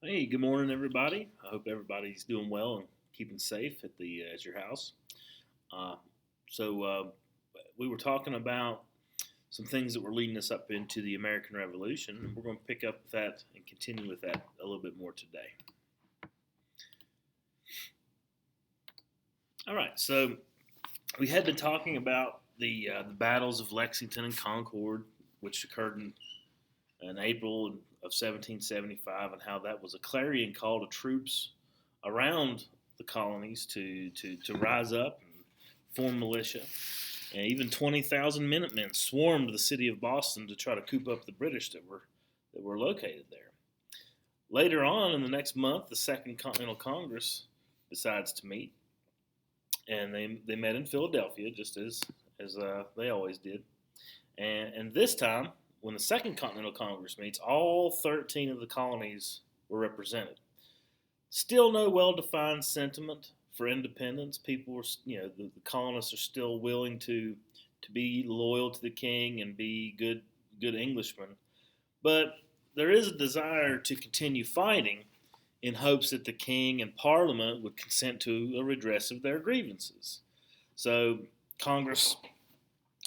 Hey, good morning, everybody. I hope everybody's doing well and keeping safe at your house. Uh, so we were talking about some things that were leading us up into the American Revolution, and we're going to pick up with that and continue with that a little bit more today. All right, so we had been talking about the battles of Lexington and Concord, which occurred in April of 1775, and how that was a clarion call to troops around the colonies to rise up and form militia. And even 20,000 Minutemen swarmed the city of Boston to try to coop up the British that were located there. Later on in the next month, the Second Continental Congress decides to meet, and they met in Philadelphia, just as they always did. And this time, when the Second Continental Congress meets, all 13 of the colonies were represented. Still no well-defined sentiment for independence. People were, the colonists are still willing to be loyal to the king and be good Englishmen, but there is a desire to continue fighting in hopes that the king and Parliament would consent to a redress of their grievances. So Congress,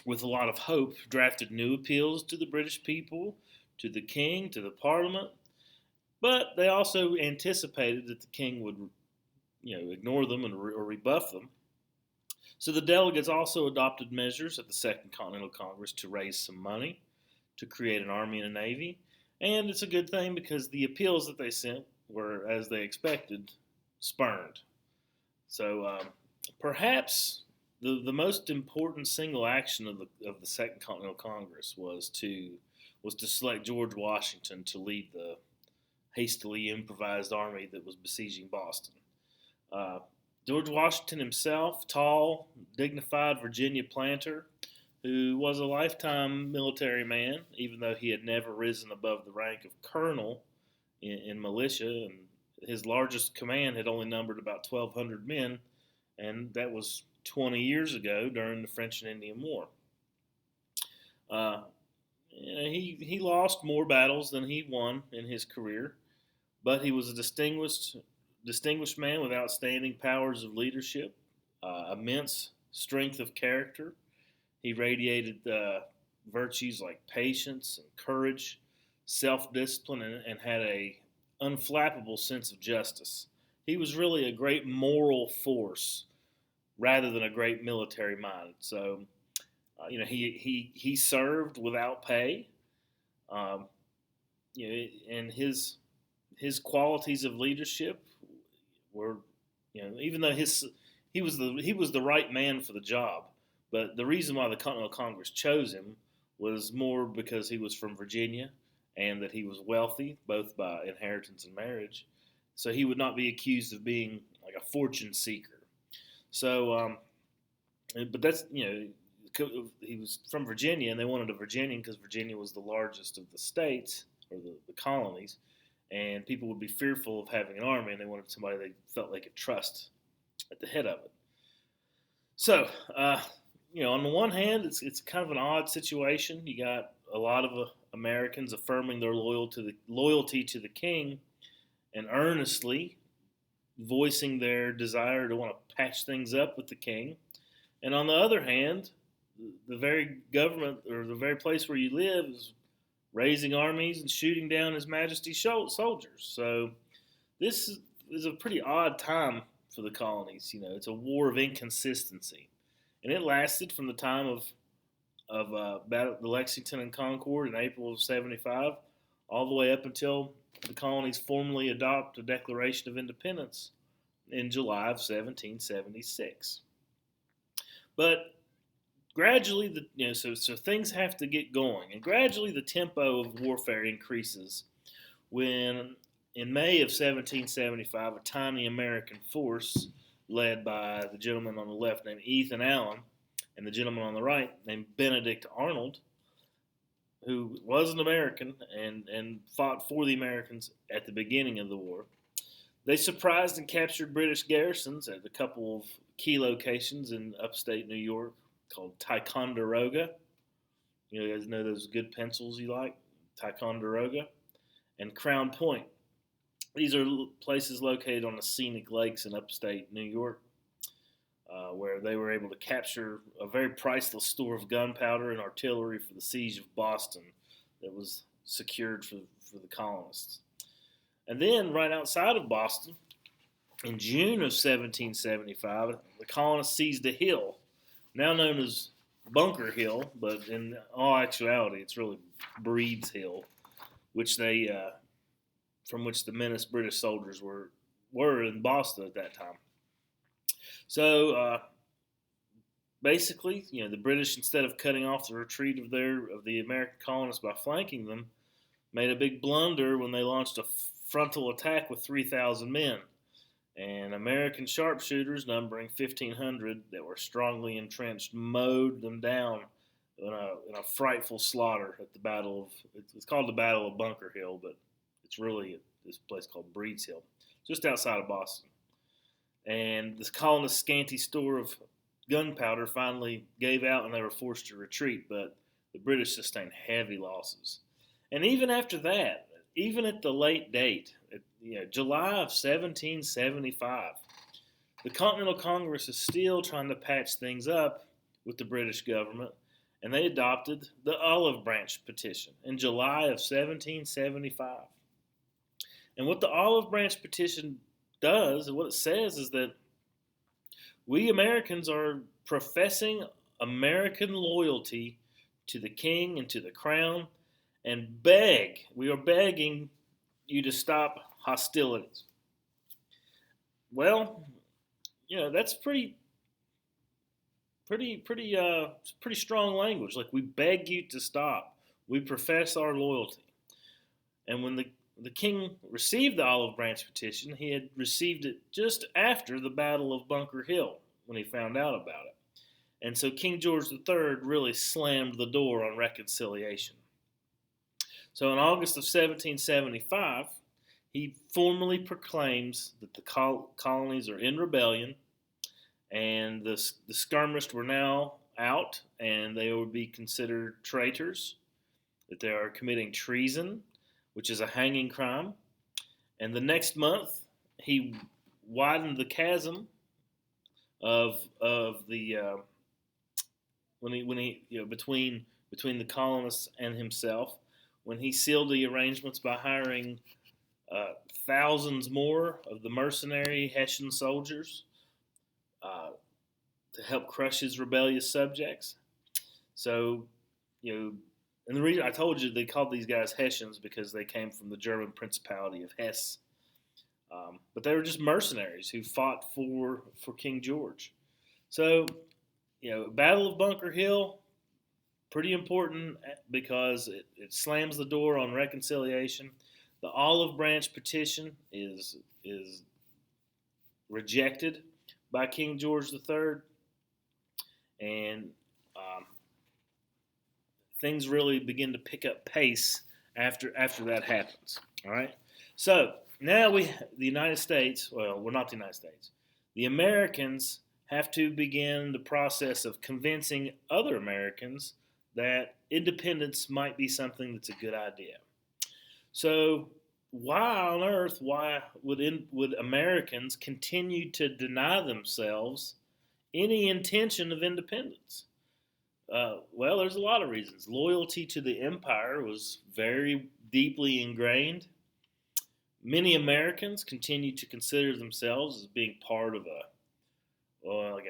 with a lot of hope, drafted new appeals to the British people, to the king, to the Parliament, but they also anticipated that the king would, ignore them or rebuff them. So the delegates also adopted measures at the Second Continental Congress to raise some money, to create an army and a navy, and it's a good thing because the appeals that they sent were, as they expected, spurned. So perhaps the most important single action of the Second Continental Congress was to select George Washington to lead the hastily improvised army that was besieging Boston. Uh, George Washington himself, tall, dignified Virginia planter, who was a lifetime military man, even though he had never risen above the rank of colonel in militia, and his largest command had only numbered about 1,200 men, and that was 20 years ago during the French and Indian War. Uh, he lost more battles than he won in his career, but he was a distinguished man with outstanding powers of leadership, immense strength of character. He radiated virtues like patience and courage, self-discipline, and had a unflappable sense of justice. He was really a great moral force rather than a great military mind. So, he served without pay. Um, and his qualities of leadership were, even though he was the right man for the job, but the reason why the Continental Congress chose him was more because he was from Virginia and that he was wealthy, both by inheritance and marriage. So he would not be accused of being like a fortune seeker. So, but that's he was from Virginia, and they wanted a Virginian because Virginia was the largest of the states or the colonies, and people would be fearful of having an army, and they wanted somebody they felt they could trust at the head of it. So, on the one hand, it's kind of an odd situation. You got a lot of Americans affirming their loyalty to the king, and earnestly voicing their desire to want to patch things up with the king. And on the other hand, the very government or the very place where you live is raising armies and shooting down His Majesty's soldiers. So this is a pretty odd time for the colonies. It's a war of inconsistency, and it lasted from the time of the Lexington and Concord in April of '75 all the way up until the colonies formally adopt a Declaration of Independence in July of 1776. But gradually, so things have to get going, and gradually the tempo of warfare increases when, in May of 1775, a tiny American force led by the gentleman on the left named Ethan Allen and the gentleman on the right named Benedict Arnold, who was an American and fought for the Americans at the beginning of the war. They surprised and captured British garrisons at a couple of key locations in upstate New York called Ticonderoga. You guys know those good pencils you like? Ticonderoga. And Crown Point. These are places located on the scenic lakes in upstate New York, where they were able to capture a very priceless store of gunpowder and artillery for the siege of Boston that was secured for the colonists. And then, right outside of Boston, in June of 1775, the colonists seized a hill, now known as Bunker Hill, but in all actuality, it's really Breed's Hill, which they from which the menaced British soldiers were in Boston at that time. So basically, the British, instead of cutting off the retreat of the American colonists by flanking them, made a big blunder when they launched a frontal attack with 3,000 men. And American sharpshooters, numbering 1,500 that were strongly entrenched, mowed them down in a frightful slaughter at the Battle of, it's called the Battle of Bunker Hill, but it's really at this place called Breed's Hill, just outside of Boston. And this colonists' scanty store of gunpowder finally gave out and they were forced to retreat, but the British sustained heavy losses. And even after that, even at the late date, July of 1775, the Continental Congress is still trying to patch things up with the British government, and they adopted the Olive Branch Petition in July of 1775. And what the Olive Branch Petition does, and what it says, is that we Americans are professing American loyalty to the king and to the crown, and we are begging you to stop hostilities. Well, that's pretty strong language. Like, we beg you to stop. We profess our loyalty. And when the king received the Olive Branch Petition, he had received it just after the Battle of Bunker Hill when he found out about it. And so King George III really slammed the door on reconciliation. So in August of 1775, he formally proclaims that the colonies are in rebellion, and the skirmished were now out, and they would be considered traitors, that they are committing treason, which is a hanging crime. And the next month, he widened the chasm of the between the colonists and himself, when he sealed the arrangements by hiring thousands more of the mercenary Hessian soldiers to help crush his rebellious subjects. So, and the reason I told you they called these guys Hessians because they came from the German Principality of Hesse. But they were just mercenaries who fought for King George. So, Battle of Bunker Hill, pretty important because it slams the door on reconciliation. The Olive Branch Petition is rejected by King George III, and things really begin to pick up pace after that happens. All right. So now the United States. Well, we're not the United States. The Americans have to begin the process of convincing other Americans that independence might be something that's a good idea. So why on earth would Americans continue to deny themselves any intention of independence? Well, there's a lot of reasons. Loyalty to the empire was very deeply ingrained. Many Americans continue to consider themselves as being part of a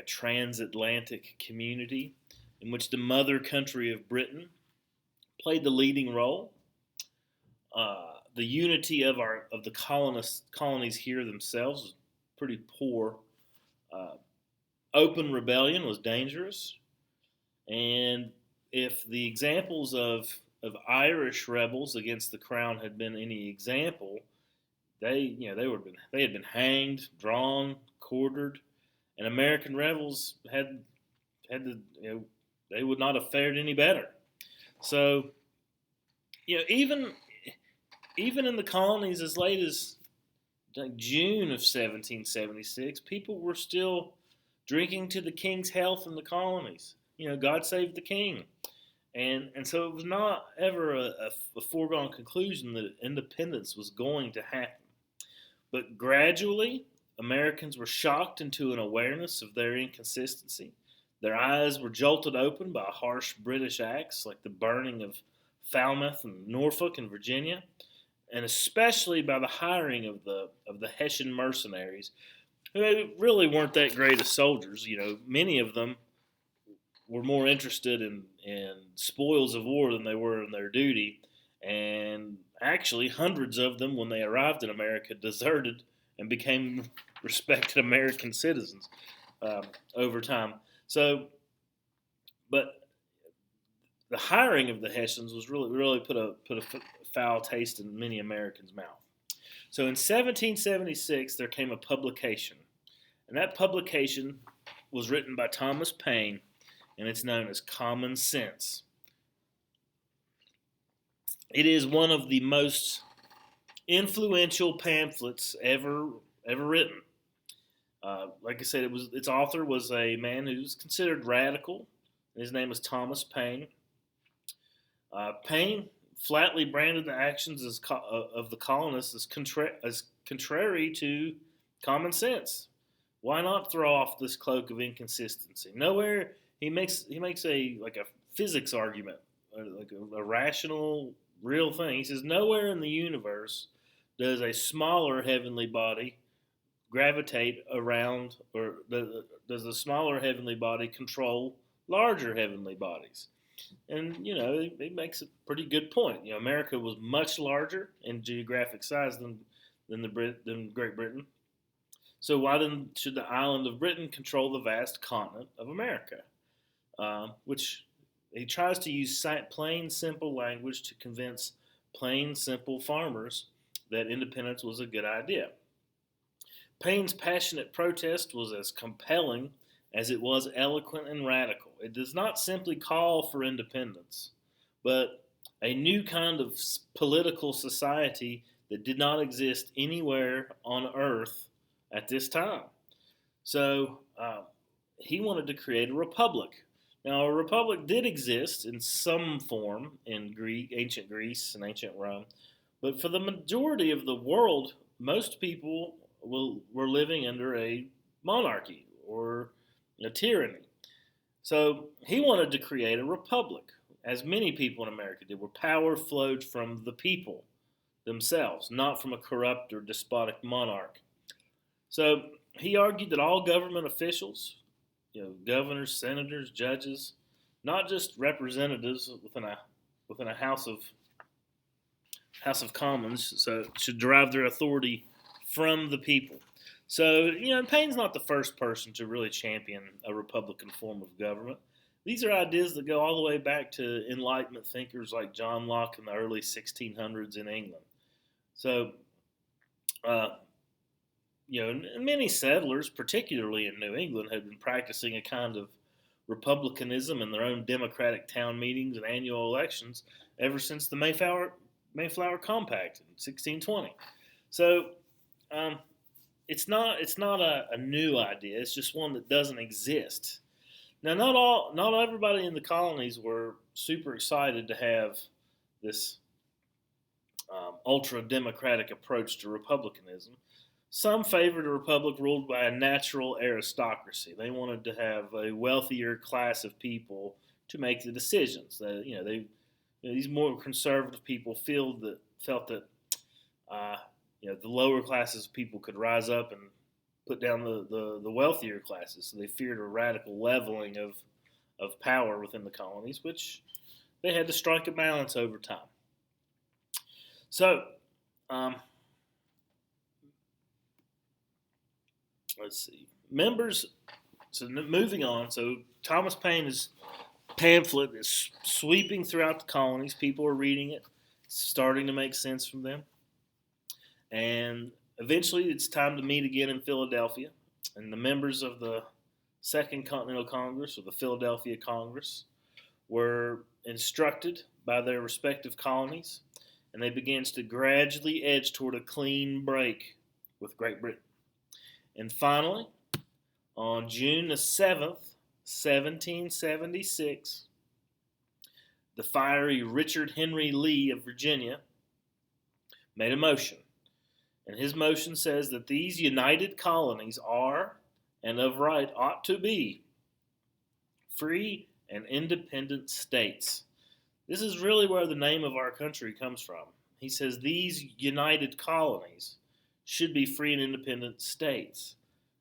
transatlantic community in which the mother country of Britain played the leading role. The unity of the colonies here themselves was pretty poor. Open rebellion was dangerous, and if the examples of Irish rebels against the crown had been any example, they had been hanged, drawn, quartered, and American rebels had they would not have fared any better. So, even in the colonies as late as June of 1776, people were still drinking to the king's health in the colonies. God save the king. And so it was not ever a foregone conclusion that independence was going to happen. But gradually, Americans were shocked into an awareness of their inconsistency. Their eyes were jolted open by harsh British acts like the burning of Falmouth and Norfolk in Virginia, and especially by the hiring of the Hessian mercenaries, who really weren't that great as soldiers. Many of them were more interested in spoils of war than they were in their duty. And actually, hundreds of them, when they arrived in America, deserted and became respected American citizens over time. So, but the hiring of the Hessians was really put a foul taste in many Americans' mouth. So in 1776, there came a publication, and that publication was written by Thomas Paine, and it's known as Common Sense. It is one of the most influential pamphlets ever written. Like I said, its author was a man who was considered radical. His name was Thomas Paine. Paine flatly branded the actions of the colonists as contrary to common sense. Why not throw off this cloak of inconsistency? Nowhere he makes a physics argument, like a rational, real thing. He says nowhere in the universe does a smaller heavenly body gravitate around, or does a smaller heavenly body control larger heavenly bodies. And he makes a pretty good point. America was much larger in geographic size than Great Britain. So why then should the island of Britain control the vast continent of America? Which he tries to use plain, simple language to convince plain, simple farmers that independence was a good idea. Paine's passionate protest was as compelling as it was eloquent and radical. It does not simply call for independence, but a new kind of political society that did not exist anywhere on earth at this time. So he wanted to create a republic. Now, a republic did exist in some form in ancient Greece and ancient Rome, but for the majority of the world, most people were living under a monarchy or a tyranny. So he wanted to create a republic, as many people in America did, where power flowed from the people themselves, not from a corrupt or despotic monarch. So he argued that all government officials, governors, senators, judges, not just representatives within a House of Commons, so should derive their authority from the people. So, Paine's not the first person to really champion a Republican form of government. These are ideas that go all the way back to Enlightenment thinkers like John Locke in the early 1600s in England. So, many settlers, particularly in New England, had been practicing a kind of republicanism in their own democratic town meetings and annual elections ever since the Mayflower Compact in 1620. So, it's not a new idea. It's just one that doesn't exist. Now, not everybody in the colonies were super excited to have this ultra democratic approach to republicanism. Some favored a republic ruled by a natural aristocracy. They wanted to have a wealthier class of people to make the decisions. These more conservative people felt that the lower classes of people could rise up and put down the wealthier classes. So they feared a radical leveling of power within the colonies, which they had to strike a balance over time. So, let's see. Moving on. So Thomas Paine's pamphlet is sweeping throughout the colonies. People are reading it. It's starting to make sense from them. And eventually it's time to meet again in Philadelphia. And the members of the Second Continental Congress, or the Philadelphia Congress, were instructed by their respective colonies, and they began to gradually edge toward a clean break with Great Britain. And finally, on June the 7th, 1776, the fiery Richard Henry Lee of Virginia made a motion. And his motion says that these united colonies are, and of right ought to be, free and independent states. This is really where the name of our country comes from. He says these united colonies should be free and independent states.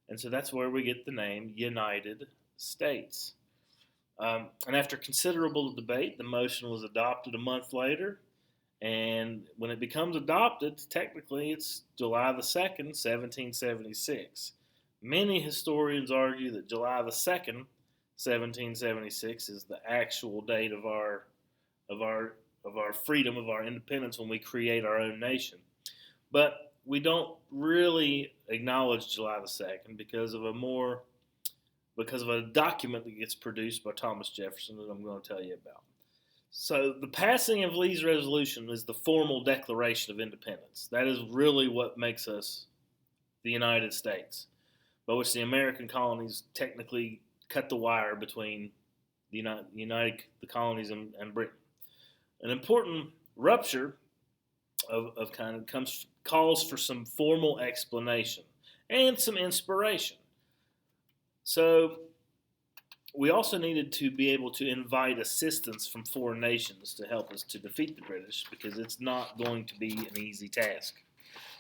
And so that's where we get the name United States. And after considerable debate, the motion was adopted a month later. And when it becomes adopted, technically it's July the 2nd, 1776. Many historians argue that July the 2nd, 1776 is the actual date of our freedom, of our independence, when we create our own nation. But we don't really acknowledge July the 2nd because of a document that gets produced by Thomas Jefferson that I'm going to tell you about. So the passing of Lee's resolution is the formal Declaration of Independence. That is really what makes us the United States, by which the American colonies technically cut the wire between the colonies and Britain. An important rupture of kind of calls for some formal explanation and some inspiration. So we also needed to be able to invite assistance from foreign nations to help us to defeat the British, because it's not going to be an easy task.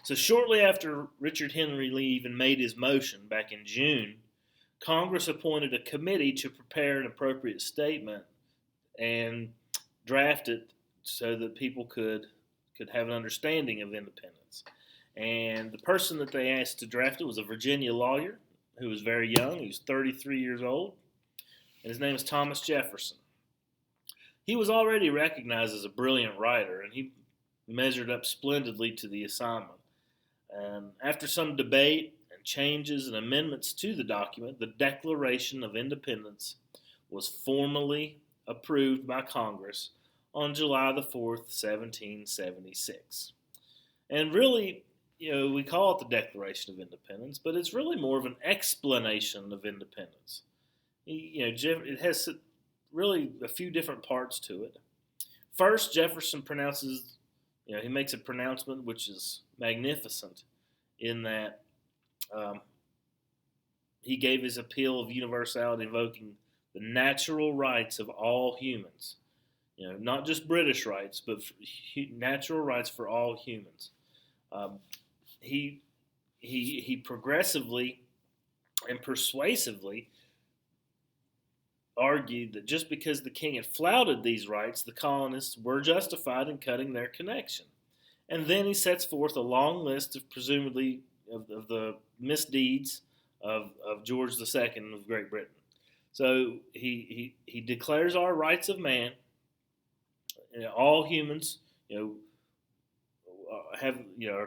So shortly after Richard Henry Lee even made his motion back in June, Congress appointed a committee to prepare an appropriate statement and draft it so that people could have an understanding of independence. And the person that they asked to draft it was a Virginia lawyer who was very young. He was 33 years old, and his name is Thomas Jefferson. He was already recognized as a brilliant writer, and he measured up splendidly to the assignment. And after some debate and changes and amendments to the document, the Declaration of Independence was formally approved by Congress on July the 4th, 1776. And really, we call it the Declaration of Independence, but it's really more of an explanation of independence. It has really a few different parts to it. First, Jefferson pronounces, he makes a pronouncement which is magnificent in that he gave his appeal of universality, invoking the natural rights of all humans. Not just British rights, but natural rights for all humans. He progressively and persuasively argued that just because the king had flouted these rights, the colonists were justified in cutting their connection. And then he sets forth a long list of presumably of the misdeeds of George II of Great Britain. So he declares our rights of man. All humans, are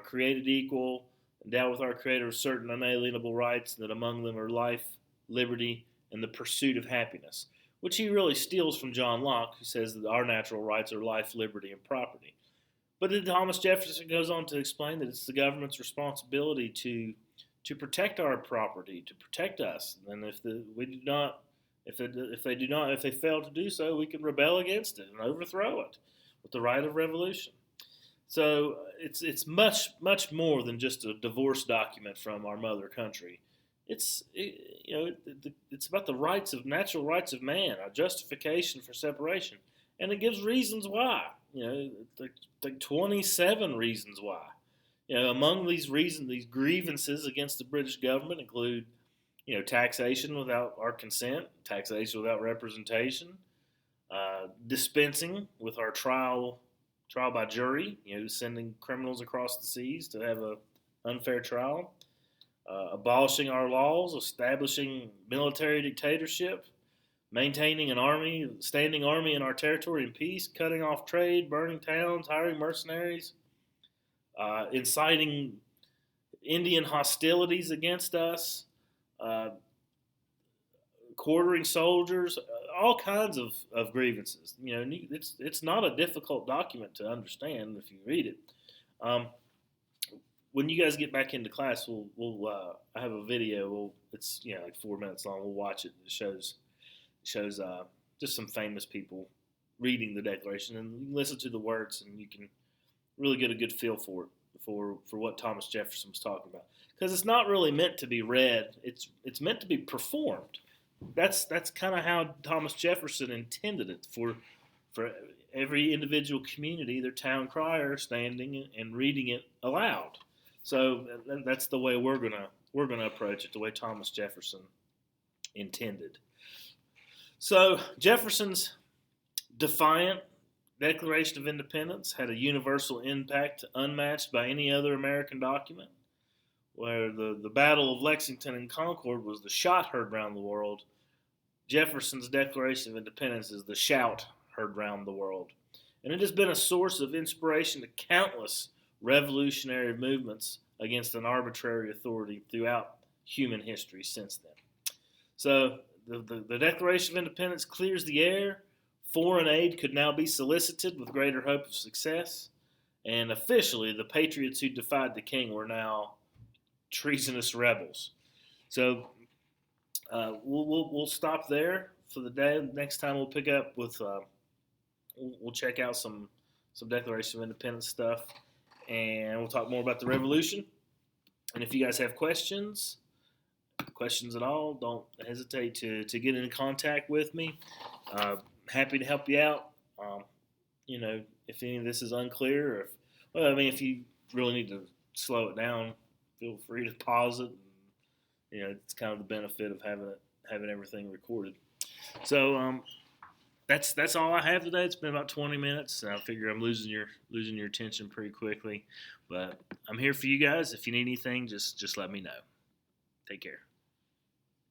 created equal, endowed with our Creator with certain unalienable rights, that among them are life, liberty, and the pursuit of happiness, which he really steals from John Locke, who says that our natural rights are life, liberty, and property. But then Thomas Jefferson goes on to explain that it's the government's responsibility to protect our property, to protect us, and if they fail to do so, we can rebel against it and overthrow it with the right of revolution. So it's much more than just a divorce document from our mother country. It's about the natural rights of man, our justification for separation, and it gives reasons why. Like 27 reasons why. Among these reasons, these grievances against the British government include, taxation without our consent, taxation without representation, dispensing with our trial by jury, sending criminals across the seas to have an unfair trial, abolishing our laws, establishing military dictatorship, maintaining an standing army in our territory in peace, cutting off trade, burning towns, hiring mercenaries, inciting Indian hostilities against us, quartering soldiers, all kinds of grievances. It's not a difficult document to understand if you read it. When you guys get back into class, we'll I have a video. It's like 4 minutes long. We'll watch it. It shows just some famous people reading the Declaration, and you can listen to the words, and you can really get a good feel for it. for what Thomas Jefferson was talking about, because it's not really meant to be read. It's meant to be performed. That's kind of how Thomas Jefferson intended it for every individual community, their town crier standing and reading it aloud. So that's the way we're gonna approach it, the way Thomas Jefferson intended. So Jefferson's defiant Declaration of Independence had a universal impact unmatched by any other American document. Where the Battle of Lexington and Concord was the shot heard round the world, Jefferson's Declaration of Independence is the shout heard round the world. And it has been a source of inspiration to countless revolutionary movements against an arbitrary authority throughout human history since then. So the Declaration of Independence clears the air. Foreign aid could now be solicited with greater hope of success. And officially, the patriots who defied the king were now treasonous rebels. So we'll stop there for the day. Next time we'll pick up with we'll check out some Declaration of Independence stuff, and we'll talk more about the Revolution. And if you guys have questions at all, don't hesitate to get in contact with me. Happy to help you out. If any of this is unclear, or if you really need to slow it down, feel free to pause it. It's kind of the benefit of having everything recorded. So that's all I have today. It's been about 20 minutes. I figure I'm losing your attention pretty quickly, but I'm here for you guys. If you need anything, just let me know. Take care.